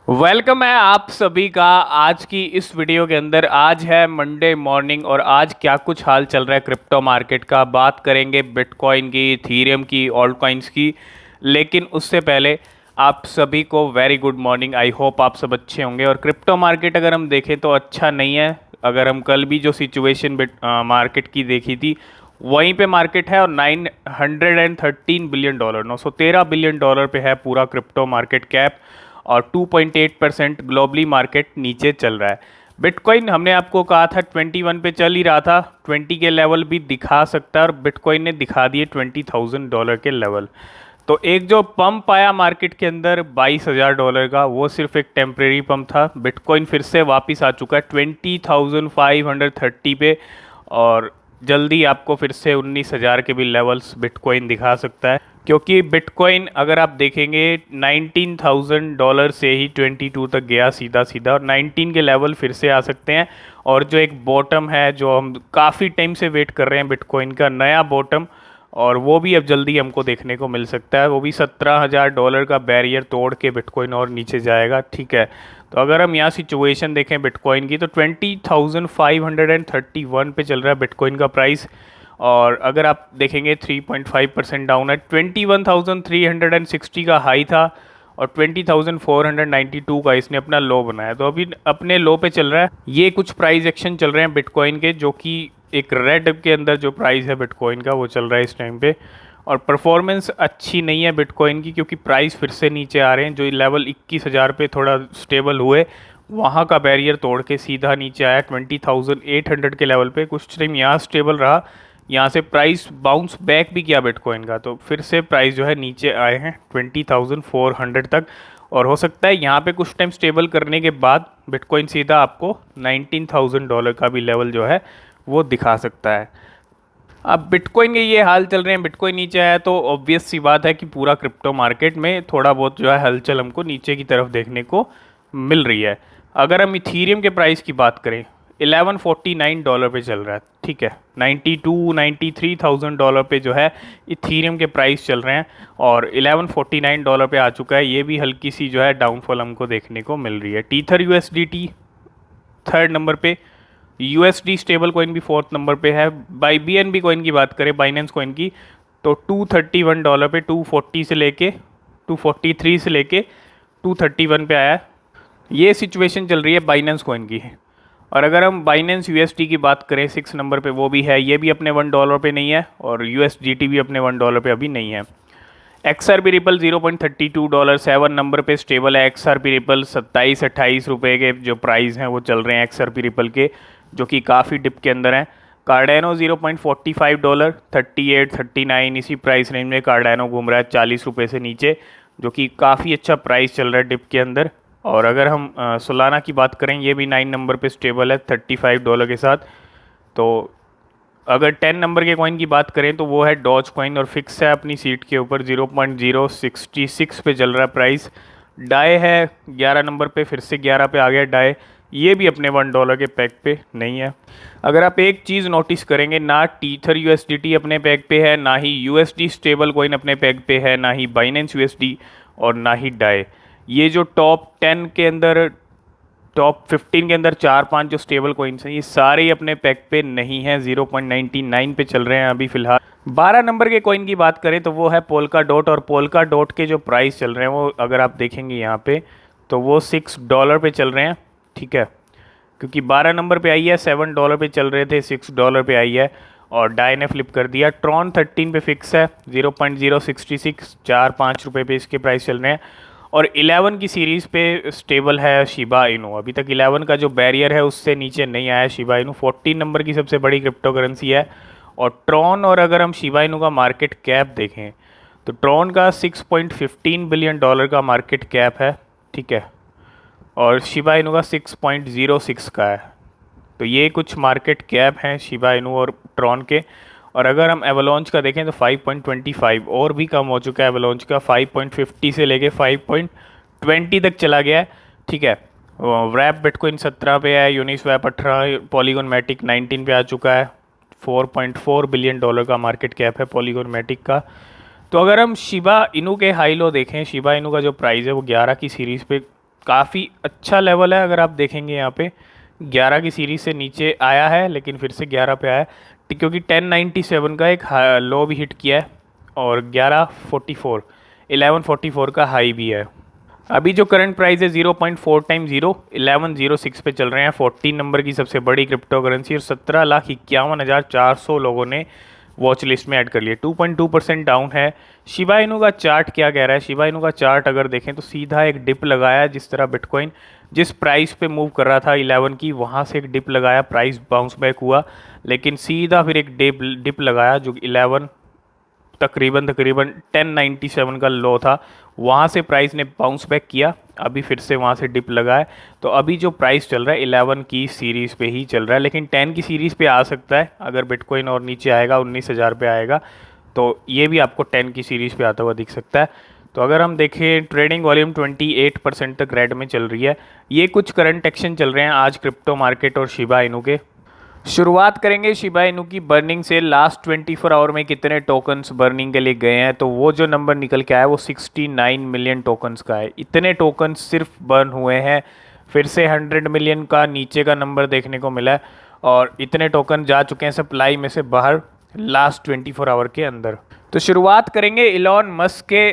Welcome है आप सभी का आज की इस वीडियो के अंदर। आज है मंडे मॉर्निंग और आज क्या कुछ हाल चल रहा है क्रिप्टो मार्केट का। बात करेंगे बिटकॉइन की, इथीरियम की, ऑल्ट कॉइन्स की। लेकिन उससे पहले आप सभी को very good morning. I hope आप सब अच्छे होंगे। और क्रिप्टो मार्केट अगर हम देखें तो अच्छा नहीं है। अगर हम कल भी जो सिचुएशन मार्केट की देखी थी वहीं पे मार्केट है और 913 बिलियन डॉलर, $913 बिलियन पे है पूरा क्रिप्टो मार्केट कैप। और 2.8% ग्लोबली मार्केट नीचे चल रहा है। बिटकॉइन हमने आपको कहा था 21 पे चल ही रहा था, 20 के लेवल भी दिखा सकता है और बिटकॉइन ने दिखा दिए $20,000 के लेवल। तो एक जो पंप आया मार्केट के अंदर $22,000 का, वो सिर्फ एक टेम्परेरी पंप था। बिटकॉइन फिर से वापस आ चुका है 20,530 पे और जल्दी आपको फिर से 19,000 के भी लेवल्स बिटकॉइन दिखा सकता है। क्योंकि बिटकॉइन अगर आप देखेंगे $19,000 से ही 22 तक गया सीधा सीधा, और 19 के लेवल फिर से आ सकते हैं। और जो एक बॉटम है जो हम काफ़ी टाइम से वेट कर रहे हैं बिटकॉइन का नया बॉटम, और वो भी अब जल्दी हमको देखने को मिल सकता है। वो भी $17,000 का बैरियर तोड़ के बिटकॉइन और नीचे जाएगा। ठीक है, तो अगर हम यहाँ सिचुएशन देखें बिटकॉइन की तो 20,531 पे चल रहा है बिटकॉइन का प्राइस। और अगर आप देखेंगे 3.5% डाउन है। 21,360 का हाई था और 20,492 का इसने अपना लो बनाया। तो अभी अपने लो पे चल रहा है। ये कुछ प्राइस एक्शन चल रहे हैं बिटकॉइन के, जो कि एक रेड के अंदर जो प्राइस है बिटकॉइन का वो चल रहा है इस टाइम पे। और परफॉर्मेंस अच्छी नहीं है बिटकॉइन की, क्योंकि प्राइस फिर से नीचे आ रहे हैं। जो लेवल 21,000 पे थोड़ा स्टेबल हुए, वहाँ का बैरियर तोड़ के सीधा नीचे आया 20,800 के लेवल पे। कुछ टाइम यहाँ स्टेबल रहा, यहाँ से प्राइस बाउंस बैक भी किया बिटकॉइन का, तो फिर से प्राइस जो है नीचे आए हैं 20,400 तक। और हो सकता है यहाँ पे कुछ टाइम स्टेबल करने के बाद बिटकॉइन सीधा आपको $19,000 का भी लेवल जो है वो दिखा सकता है। अब बिटकॉइन के ये हाल चल रहे हैं, बिटकॉइन नीचे आया तो ऑब्वियस सी बात है कि पूरा क्रिप्टो मार्केट में थोड़ा बहुत जो है हलचल हमको नीचे की तरफ देखने को मिल रही है। अगर हम इथीरियम के प्राइस की बात करें, $1149 पे चल रहा है। ठीक है, 93,000 पे जो है इथीरियम के प्राइस चल रहे हैं और $1149 पे आ चुका है। ये भी हल्की सी जो है डाउनफॉल हमको देखने को मिल रही है। टीथर यूएसडीटी थर्ड नंबर पे, यूएसडी स्टेबल कॉइन भी फोर्थ नंबर पे है। बाई बीएनबी कॉइन की बात करें, बाइनेंस कॉइन की, तो $231 पे 240 से लेके 243 से लेके 231 पे आया है। ये सिचुएशन चल रही है बाइनेंस कॉइन की। और अगर हम बाइनेंस यूएसडी की बात करें 6 नंबर पे, वो भी है, ये भी अपने $1 पे नहीं है और यूएसडीटी भी अपने $1 पे अभी नहीं है। XRP रिपल $0.32 7 नंबर पे स्टेबल है। XRP रिपल 27-28 रुपये के जो प्राइस हैं वो चल रहे हैं XRP रिपल के, जो कि काफ़ी डिप के अंदर हैं। कार्डेनो $0.45 38-39 इसी प्राइस रेंज में कार्डेनो घूम रहा है 40 रुपये से नीचे, जो कि काफ़ी अच्छा प्राइस चल रहा है डिप के अंदर। और अगर हम सोलाना की बात करें, ये भी 9 नंबर पे स्टेबल है $35 के साथ। तो अगर 10 नंबर के कॉइन की बात करें तो वो है डॉज कॉइन और फिक्स है अपनी सीट के ऊपर, 0.066 पे चल रहा है प्राइस। डाई है 11 नंबर पे, फिर से 11 पे आ गया डाई। ये भी अपने $1 के पैक पे नहीं है। अगर आप एक चीज़ नोटिस करेंगे, ना टीथर यूएसडीटी अपने पैक पे है, ना ही यूएसडी स्टेबल कॉइन अपने पैक पे है, ना ही बाइनेंस यूएसडी और ना ही डाई। ये जो टॉप 10 के अंदर, टॉप 15 के अंदर 4-5 जो स्टेबल कॉइन्स हैं, ये सारे ही अपने पैक पे नहीं हैं। 0.99 पे चल रहे हैं अभी फ़िलहाल। 12 नंबर के कॉइन की बात करें तो वो है पोल्का डॉट, और पोल्का डॉट के जो प्राइस चल रहे हैं वो अगर आप देखेंगे यहाँ पे तो वो $6 पे चल रहे हैं। ठीक है, क्योंकि 12 नंबर पे आई है, $7 पे चल रहे थे, $6 पे आई है और डाई ने फ्लिप कर दिया। ट्रॉन 13 पे फिक्स है, 0.066 4-5 रुपये पे इसके प्राइस चल रहे हैं। और 11 की सीरीज़ पे स्टेबल है शिबा इनू। अभी तक 11 का जो बैरियर है उससे नीचे नहीं आया शिबा इनू। 14 नंबर की सबसे बड़ी क्रिप्टो करेंसी है। और ट्रॉन, और अगर हम शिबा इनू का मार्केट कैप देखें तो ट्रॉन का $6.15 बिलियन का मार्केट कैप है। ठीक है, और शिबा इनू का 6.06 का है। तो ये कुछ मार्केट कैप हैं शिबा इनू और ट्रॉन के। और अगर हम एवलॉन्च का देखें तो 5.25 और भी कम हो चुका है एवलॉन्च का, 5.50 से लेके 5.20 तक चला गया है। ठीक है, रैप बिटकॉइन 17 पे है, यूनिस्वैप 18, पॉलीगॉन मैटिक 19 पे आ चुका है। $4.4 बिलियन का मार्केट कैप है पॉलीगॉन मैटिक का। तो अगर हम शिबा इनू के हाई लो देखें, शिबा इनू का जो प्राइस है वो 11 की सीरीज़ पे काफ़ी अच्छा लेवल है। अगर आप देखेंगे यहाँ पे 11 की सीरीज से नीचे आया है, लेकिन फिर से 11 पे आया है, क्योंकि 1097 का एक लो भी हिट किया है और 1144 का हाई भी है। अभी जो करंट प्राइस है 0.4 टाइम 1106 पे चल रहे हैं। 14 नंबर की सबसे बड़ी क्रिप्टो करेंसी और 17,51,400 लोगों ने वॉच लिस्ट में ऐड कर लिया। 2.2% डाउन है। शिबा इनू का चार्ट क्या कह रहा है? शिबा इनू का चार्ट अगर देखें तो सीधा एक डिप लगाया, जिस तरह बिटकॉइन जिस प्राइस पे मूव कर रहा था 11 की, वहाँ से एक डिप लगाया, प्राइस बाउंस बैक हुआ, लेकिन सीधा फिर एक डिप लगाया जो 11 तकरीबन 1097 का लो था, वहाँ से प्राइस ने बाउंस बैक किया, अभी फिर से वहाँ से डिप लगा है। तो अभी जो प्राइस चल रहा है 11 की सीरीज़ पे ही चल रहा है, लेकिन 10 की सीरीज़ पे आ सकता है अगर बिटकॉइन और नीचे आएगा, 19,000 पे आएगा तो ये भी आपको 10 की सीरीज़ पे आता हुआ दिख सकता है। तो अगर हम देखें ट्रेडिंग वॉल्यूम 28% तक रेड में चल रही है। ये कुछ करंट एक्शन चल रहे हैं आज क्रिप्टो मार्केट और शिबा इनू के। शुरुआत करेंगे शिबा इनू की बर्निंग से। लास्ट 24 आवर में कितने टोकन्स बर्निंग के लिए गए हैं, तो वो जो नंबर निकल के आया वो 69 मिलियन टोकन्स का है। इतने टोकन्स सिर्फ बर्न हुए हैं। फिर से 100 मिलियन का नीचे का नंबर देखने को मिला है और इतने टोकन जा चुके हैं सप्लाई में से बाहर लास्ट 24 आवर के अंदर। तो शुरुआत करेंगे इलॉन मस्क के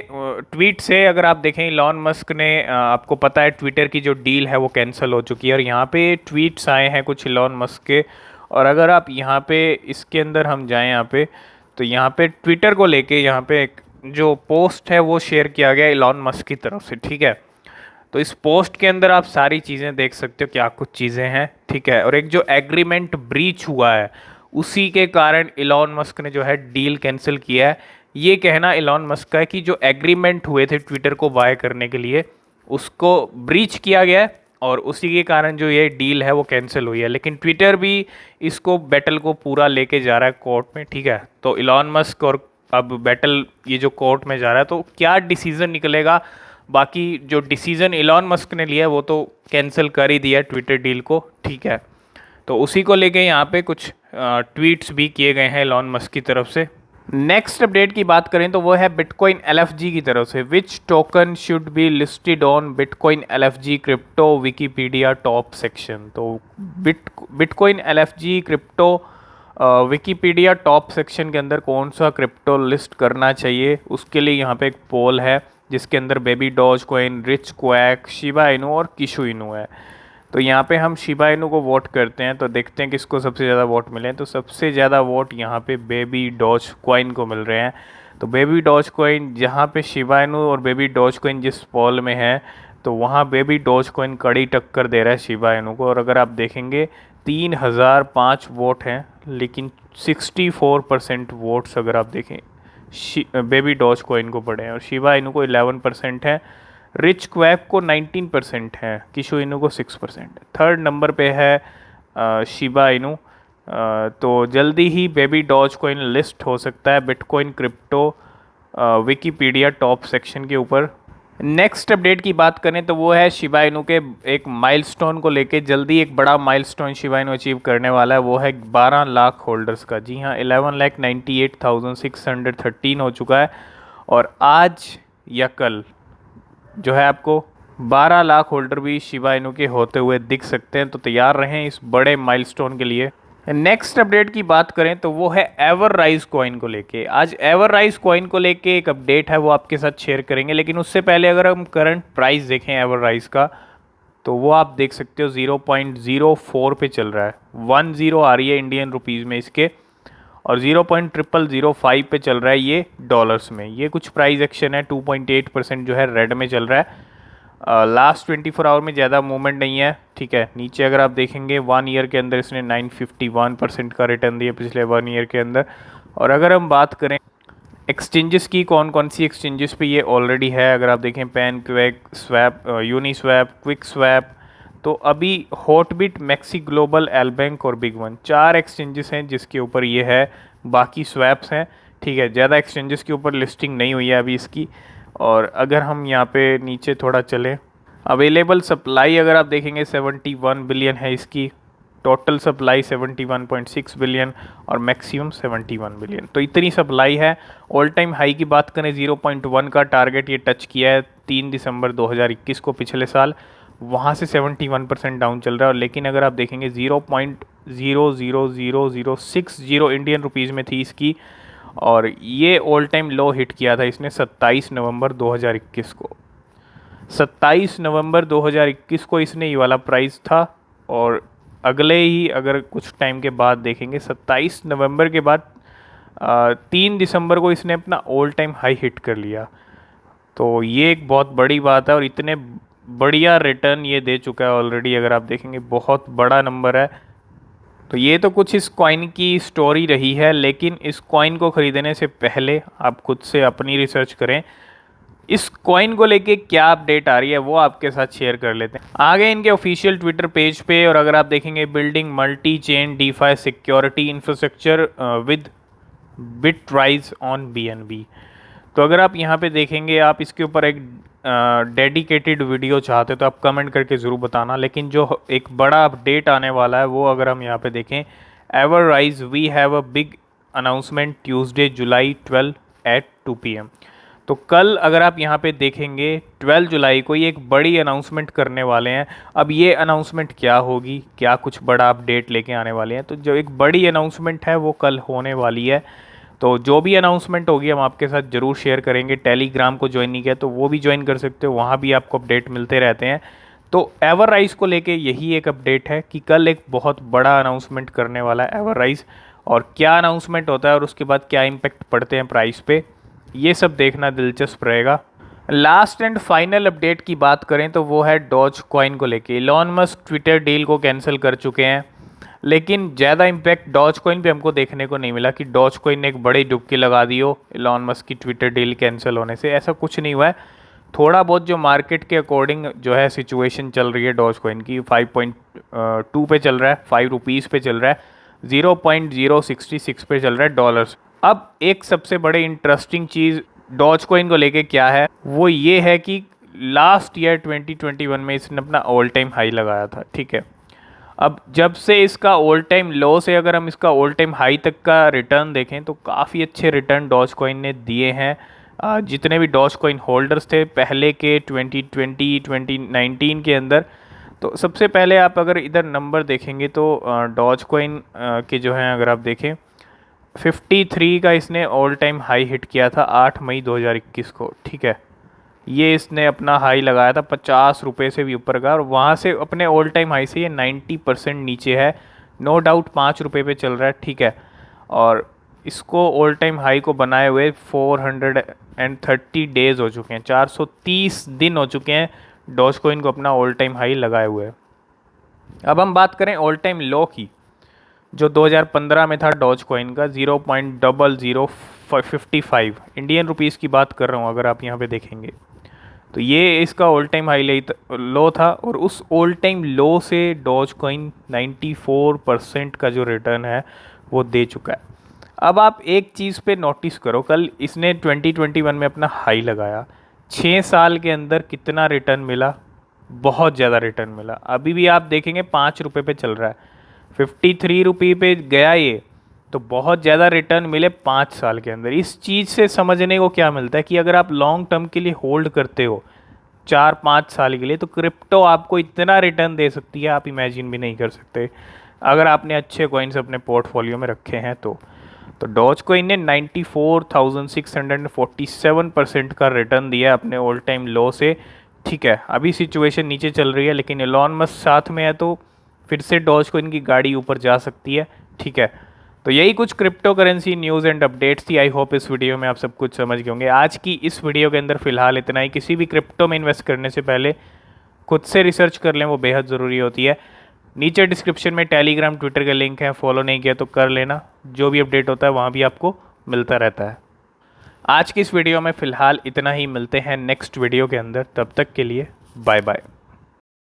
ट्वीट से। अगर आप देखें इलॉन मस्क ने आपको पता है ट्विटर की जो डील है वो कैंसिल हो चुकी है और यहाँ पे ट्वीट्स आए हैं कुछ इलॉन मस्क के। और अगर आप यहाँ पे इसके अंदर हम जाएं यहाँ पे, तो यहाँ पे ट्विटर को लेके यहाँ पे एक जो पोस्ट है वो शेयर किया गया इलॉन मस्क की तरफ से, ठीक है। तो इस पोस्ट के अंदर आप सारी चीज़ें देख सकते हो, क्या कुछ चीज़ें हैं, ठीक है। और एक जो एग्रीमेंट ब्रीच हुआ है उसी के कारण इलॉन मस्क ने जो है डील कैंसिल किया है। ये कहना इलॉन मस्क का है कि जो एग्रीमेंट हुए थे ट्विटर को बाय करने के लिए उसको ब्रीच किया गया है और उसी के कारण जो ये डील है वो कैंसिल हुई है। लेकिन ट्विटर भी इसको बैटल को पूरा लेके जा रहा है कोर्ट में, ठीक है। तो इलॉन मस्क और अब बैटल ये जो कोर्ट में जा रहा है, तो क्या डिसीजन निकलेगा? बाकी जो डिसीजन इलॉन मस्क ने लिया है वो तो कैंसिल कर ही दिया ट्विटर डील को, ठीक है। तो उसी को लेके यहाँ पे कुछ ट्वीट्स भी किए गए हैं इलॉन मस्क की तरफ से। नेक्स्ट अपडेट की बात करें तो वो है बिटकॉइन एलएफजी की तरफ से। Which token should be listed on Bitcoin LFG crypto Wikipedia top section. तो Bitcoin LFG crypto Wikipedia top section के अंदर कौन सा क्रिप्टो लिस्ट करना चाहिए, उसके लिए यहाँ पे एक पोल है जिसके अंदर baby doge coin, rich quack, Shiba Inu और किशु इनू है। तो यहाँ पे हम शिबा इनू को वोट करते हैं, तो देखते हैं किसको सबसे ज़्यादा वोट मिले हैं। तो सबसे ज़्यादा वोट यहाँ पे बेबी डॉज कॉइन को मिल रहे हैं। तो बेबी डॉज कॉइन जहाँ पे शिबा इनू और बेबी डॉज कॉइन जिस पोल में है, तो वहाँ बेबी डॉज कॉइन कड़ी टक्कर दे रहा है शिबा इनू को। और अगर आप देखेंगे 3005 वोट हैं, लेकिन 64% वोट्स अगर आप देखें बेबी डॉज कॉइन को पड़े हैं और शिबा इनू को 11% है। रिच क्वैक को 19% है, किशु इनू को 6%। थर्ड नंबर पे है शिबा इनू। तो जल्दी ही बेबी डॉज कॉइन लिस्ट हो सकता है bitcoin crypto Wikipedia top section के ऊपर। नेक्स्ट अपडेट की बात करें तो वो है शिबा इनू के एक माइलस्टोन को लेके। जल्दी एक बड़ा माइलस्टोन शिबा इनू अचीव करने वाला है, वो है 12 लाख होल्डर्स का। जी हाँ, 11,98,613 हो चुका है और आज या कल जो है आपको 12 लाख होल्डर भी शिबा इनू के होते हुए दिख सकते हैं। तो तैयार रहें इस बड़े माइलस्टोन के लिए। नेक्स्ट अपडेट की बात करें तो वो है एवरराइज कॉइन को लेके। आज एवरराइज कॉइन को लेके एक अपडेट है, वो आपके साथ शेयर करेंगे। लेकिन उससे पहले अगर हम करंट प्राइस देखें एवरराइज का, तो वो आप देख सकते हो 0.04 पे चल रहा है। 10 आ रही है इंडियन रुपीज़ में इसके और 0.0005 पे चल रहा है ये डॉलर्स में। ये कुछ प्राइस एक्शन है। 2.8% जो है रेड में चल रहा है। लास्ट 24 आवर में ज़्यादा मूवमेंट नहीं है, ठीक है। नीचे अगर आप देखेंगे 1 ईयर के अंदर इसने 951% का रिटर्न दिया पिछले 1 ईयर के अंदर। और अगर हम बात करें एक्सचेंजेस की, कौन कौन सी एक्सचेंजेस पे ये ऑलरेडी है, अगर आप देखें pan quake, swap, Uniswap, quick swap, तो अभी हॉटबिट, मैक्सी ग्लोबल, एलबैंक और बिग वन, 4 एक्सचेंजेस हैं जिसके ऊपर ये है। बाकी स्वैप्स हैं, ठीक है। ज़्यादा एक्सचेंजेस के ऊपर लिस्टिंग नहीं हुई है अभी इसकी। और अगर हम यहाँ पे नीचे थोड़ा चलें, अवेलेबल सप्लाई अगर आप देखेंगे 71 बिलियन है इसकी, टोटल सप्लाई 71.6 बिलियन और मैक्सिमम 71 बिलियन। तो इतनी सप्लाई है। ऑल टाइम हाई की बात करें 0.1 का टारगेट ये टच किया है 3 दिसंबर 2021 को पिछले साल। वहाँ से 71% डाउन चल रहा है। और लेकिन अगर आप देखेंगे 0.000060 इंडियन रुपीज़ में थी इसकी, और ये ऑल टाइम लो हिट किया था इसने 27 नवंबर 2021 को। 27 नवंबर 2021 को इसने ये वाला प्राइस था, और अगले ही अगर कुछ टाइम के बाद देखेंगे 27 नवंबर के बाद 3 दिसंबर को इसने अपना ऑल टाइम हाई हिट कर लिया। तो ये एक बहुत बड़ी बात है, और इतने बढ़िया रिटर्न ये दे चुका है ऑलरेडी। अगर आप देखेंगे बहुत बड़ा नंबर है। तो ये तो कुछ इस कॉइन की स्टोरी रही है, लेकिन इस कॉइन को ख़रीदने से पहले आप खुद से अपनी रिसर्च करें। इस कॉइन को लेके क्या अपडेट आ रही है वो आपके साथ शेयर कर लेते हैं। आगे इनके ऑफिशियल ट्विटर पेज पे, और अगर आप देखेंगे building multi chain DeFi security infrastructure with Bitrise on BNB। तो अगर आप यहाँ पे देखेंगे, आप इसके ऊपर एक डेडिकेटेड वीडियो चाहते हो तो आप कमेंट करके ज़रूर बताना। लेकिन जो एक बड़ा अपडेट आने वाला है वो अगर हम यहाँ पे देखें, EverRise we have a big announcement Tuesday July 12 at 2 PM। तो कल अगर आप यहाँ पे देखेंगे 12 जुलाई को ये एक बड़ी अनाउंसमेंट करने वाले हैं। अब ये अनाउंसमेंट क्या होगी, क्या कुछ बड़ा अपडेट लेके आने वाले हैं, तो जो एक बड़ी अनाउंसमेंट है वो कल होने वाली है। तो जो भी अनाउंसमेंट होगी हम आपके साथ ज़रूर शेयर करेंगे। टेलीग्राम को ज्वाइन नहीं किया तो वो भी ज्वाइन कर सकते हो, वहाँ भी आपको अपडेट मिलते रहते हैं। तो एवरराइज को लेके यही एक अपडेट है कि कल एक बहुत बड़ा अनाउंसमेंट करने वाला है एवरराइज, और क्या अनाउंसमेंट होता है और उसके बाद क्या इम्पैक्ट पड़ते हैं प्राइस पे, ये सब देखना दिलचस्प रहेगा। लास्ट एंड फाइनल अपडेट की बात करें तो वो है डॉज कॉइन को लेके। इलॉन मस्क ट्विटर डील को कैंसिल कर चुके हैं, लेकिन ज़्यादा इम्पैक्ट डॉज कॉइन पे हमको देखने को नहीं मिला कि डॉज कॉइन ने एक बड़ी डुबकी लगा दी हो इलॉन मस्क की ट्विटर डील कैंसिल होने से। ऐसा कुछ नहीं हुआ है। थोड़ा बहुत जो मार्केट के अकॉर्डिंग जो है सिचुएशन चल रही है डॉज कॉइन की, 5.2 पे चल रहा है, 5 रुपीज़ पे चल रहा है, 0.066 पे चल रहा है डॉलर्स। अब एक सबसे बड़े इंटरेस्टिंग चीज़ डॉज कॉइन को लेके क्या है वो ये है कि लास्ट ईयर 2021 में इसने अपना ऑल टाइम हाई लगाया था, ठीक है। अब जब से इसका ऑल टाइम लो से अगर हम इसका ऑल टाइम हाई तक का रिटर्न देखें तो काफ़ी अच्छे रिटर्न डॉज कॉइन ने दिए हैं। जितने भी डॉज कॉइन होल्डर्स थे पहले के 2020 2019 के अंदर, तो सबसे पहले आप अगर इधर नंबर देखेंगे तो डॉज कॉइन के जो हैं अगर आप देखें 53 का इसने ऑल टाइम हाई हिट किया था 8 मई 2021 को, ठीक है। ये इसने अपना हाई लगाया था 50 रुपये से भी ऊपर का, और वहाँ से अपने ऑल टाइम हाई से ये 90% नीचे है। नो डाउट 5 रुपये पे चल रहा है, ठीक है। और इसको ऑल टाइम हाई को बनाए हुए 430 डेज़ हो चुके हैं, 430 दिन हो चुके हैं डॉज कॉइन को अपना ऑल टाइम हाई लगाए हुए। अब हम बात करें ऑल टाइम लो की, जो 2015 में था डॉज कॉइन का 0.0055 इंडियन रुपीज़ की बात कर रहा हूँ। अगर आप यहाँ पे देखेंगे तो ये इसका ऑल टाइम हाई लो था, और उस ऑल टाइम लो से डॉज कॉइन 94% का जो रिटर्न है वो दे चुका है। अब आप एक चीज़ पे नोटिस करो, कल इसने 2021 में अपना हाई लगाया, 6 साल के अंदर कितना रिटर्न मिला, बहुत ज़्यादा रिटर्न मिला। अभी भी आप देखेंगे 5 रुपये पे चल रहा है, 53 रुपये पे गया ये, तो बहुत ज़्यादा रिटर्न मिले 5 साल के अंदर। इस चीज़ से समझने को क्या मिलता है कि अगर आप लॉन्ग टर्म के लिए होल्ड करते हो 4-5 साल के लिए, तो क्रिप्टो आपको इतना रिटर्न दे सकती है आप इमेजिन भी नहीं कर सकते, अगर आपने अच्छे कॉइन्स अपने पोर्टफोलियो में रखे हैं तो। डॉज कॉइन ने 94,647% का रिटर्न दिया अपने ऑल टाइम लो से, ठीक है। अभी सिचुएशन नीचे चल रही है, लेकिन एलॉन मस्क साथ में है तो फिर से डॉज कॉइन की गाड़ी ऊपर जा सकती है, ठीक है। तो यही कुछ cryptocurrency news and updates थी। आई होप इस वीडियो में आप सब कुछ समझ गए होंगे। आज की इस वीडियो के अंदर फिलहाल इतना ही। किसी भी क्रिप्टो में इन्वेस्ट करने से पहले खुद से रिसर्च कर लें, वो बेहद ज़रूरी होती है। नीचे डिस्क्रिप्शन में टेलीग्राम ट्विटर के लिंक है, फॉलो नहीं किया तो कर लेना, जो भी अपडेट होता है वहाँ भी आपको मिलता रहता है। आज की इस वीडियो में फ़िलहाल इतना ही, मिलते हैं नेक्स्ट वीडियो के अंदर, तब तक के लिए बाय बाय।